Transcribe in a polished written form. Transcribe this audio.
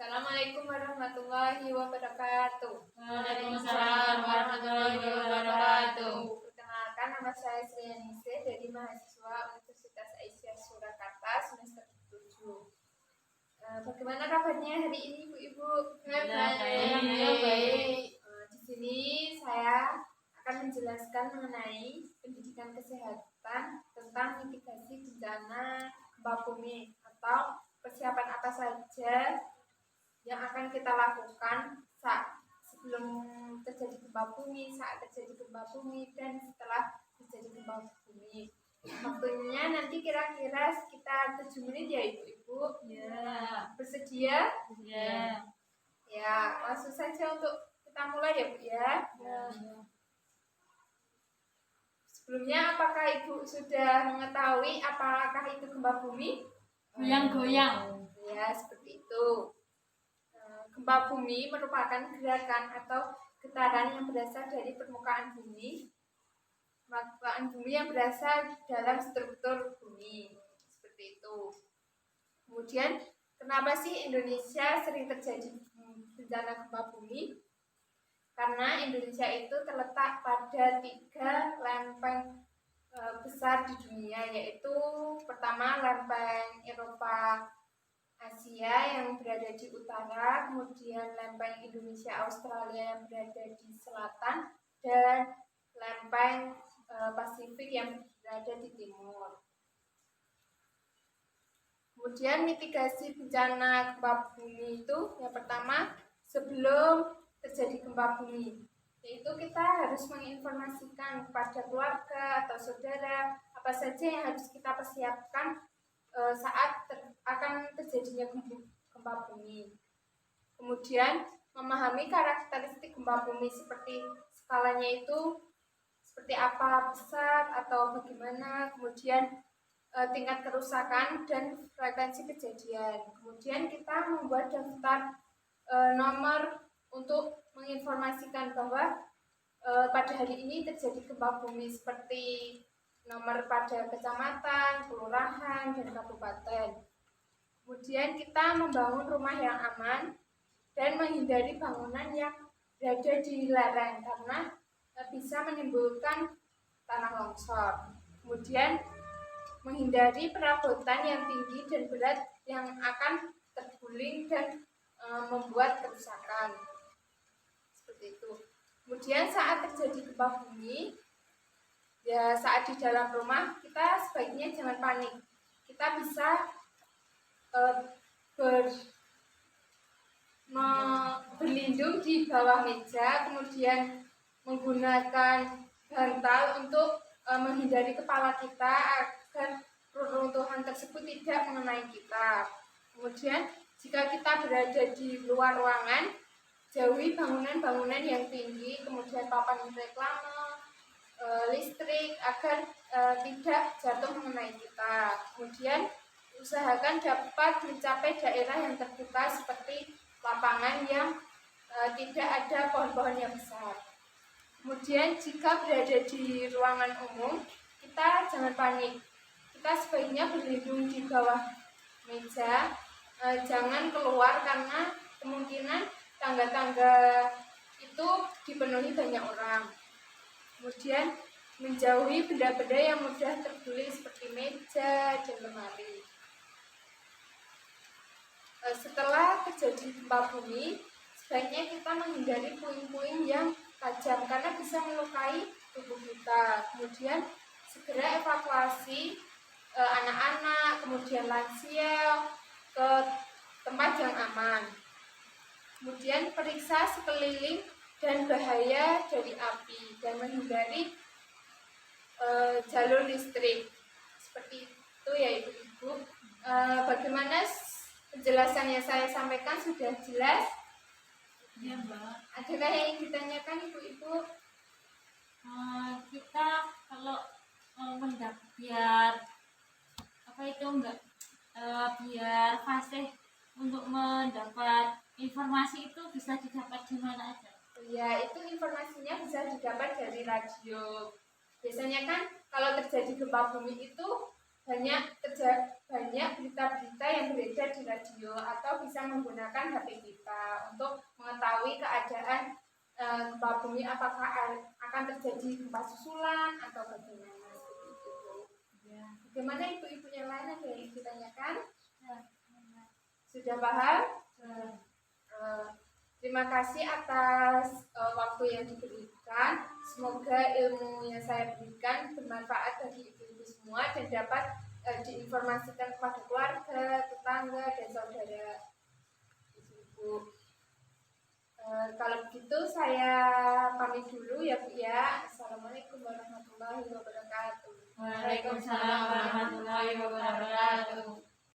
Assalamualaikum warahmatullahi wabarakatuh. Waalaikumsalam warahmatullahi wabarakatuh. Perkenalkan, nama saya Sri Anise dari mahasiswa Universitas Aisyah Surakarta semester 7. Bagaimana kabarnya hari ini, Bu-Ibu? Baik. Di sini saya akan menjelaskan mengenai pendidikan kesehatan tentang mitigasi bencana gempa bumi atau persiapan apa saja yang akan kita lakukan sebelum terjadi gempa bumi, saat terjadi gempa bumi, dan setelah terjadi gempa bumi. Waktunya nanti kira-kira sekitar 7 menit ya Ibu-Ibu. Ya. Bersedia? Ya. Ya, langsung saja untuk kita mulai ya Bu ya. Sebelumnya apakah Ibu sudah mengetahui apakah itu gempa bumi? Goyang-goyang. Ya, seperti itu. Gempa bumi merupakan gerakan atau getaran yang berasal dari permukaan bumi yang berasal dalam struktur bumi. Seperti itu. Kemudian, kenapa sih Indonesia sering terjadi bencana gempa bumi? Karena Indonesia itu terletak pada 3 lempeng besar di dunia, yaitu pertama lempeng Eropa Asia yang berada di utara, kemudian lempeng Indonesia Australia yang berada di selatan, dan lempeng Pasifik yang berada di timur. Kemudian mitigasi bencana gempa bumi itu yang pertama, sebelum terjadi gempa bumi, yaitu kita harus menginformasikan kepada keluarga atau saudara apa saja yang harus kita persiapkan saat akan terjadinya gempa bumi. Kemudian memahami karakteristik gempa bumi seperti skalanya itu seperti apa, besar atau bagaimana, kemudian tingkat kerusakan dan frekuensi kejadian. Kemudian kita membuat daftar nomor untuk menginformasikan bahwa pada hari ini terjadi gempa bumi, seperti nomor pada kecamatan, kelurahan, dan kabupaten. Kemudian kita membangun rumah yang aman dan menghindari bangunan yang berada di lereng karena bisa menimbulkan tanah longsor. Kemudian menghindari perabotan yang tinggi dan berat yang akan terguling dan membuat kerusakan. Seperti itu. Kemudian saat terjadi gempa bumi, ya saat di dalam rumah kita sebaiknya jangan panik. Kita bisa berlindung di bawah meja, kemudian menggunakan bantal untuk menghindari kepala kita agar reruntuhan tersebut tidak mengenai kita. Kemudian jika kita berada di luar ruangan, jauhi bangunan-bangunan yang tinggi, kemudian papan reklame, listrik agar tidak jatuh mengenai kita. Kemudian usahakan dapat mencapai daerah yang terbuka seperti lapangan yang tidak ada pohon-pohon yang besar. Kemudian jika berada di ruangan umum, kita jangan panik. Kita sebaiknya berlindung di bawah meja, jangan keluar karena kemungkinan tangga-tangga itu dipenuhi banyak orang. Kemudian menjauhi benda-benda yang mudah terguling seperti meja dan lemari. Setelah terjadi gempa bumi, sebaiknya kita menghindari puing-puing yang tajam karena bisa melukai tubuh kita. Kemudian segera evakuasi anak-anak, kemudian lansia ke tempat yang aman. Kemudian periksa sekeliling dan bahaya dari api dan menghindari jalur listrik. Seperti itu ya Ibu-Ibu. Bagaimana penjelasan yang saya sampaikan, sudah jelas? Ya, Mbak. Adakah yang ingin ditanyakan Ibu-Ibu? Kita kalau biar biar fasih untuk mendapat informasi itu bisa didapat di mana aja? Ya, itu informasinya bisa didapat dari radio. Biasanya kan kalau terjadi gempa bumi itu banyak banyak berita-berita yang beredar di radio atau bisa menggunakan HP kita untuk mengetahui keadaan gempa bumi, apakah akan terjadi gempa susulan atau bagaimana seperti itu. Ya. Bagaimana ibu-ibu yang lain ada yang ditanyakan? Ya. Sudah paham? Ya. Terima kasih atas waktu yang diberikan. Semoga ilmu yang saya berikan bermanfaat bagi ibu-ibu semua dan dapat diinformasikan kepada keluarga, tetangga, dan saudara ibu-ibu. Kalau begitu saya pamit dulu ya Bu ya. Assalamualaikum warahmatullahi wabarakatuh. Waalaikumsalam warahmatullahi wabarakatuh.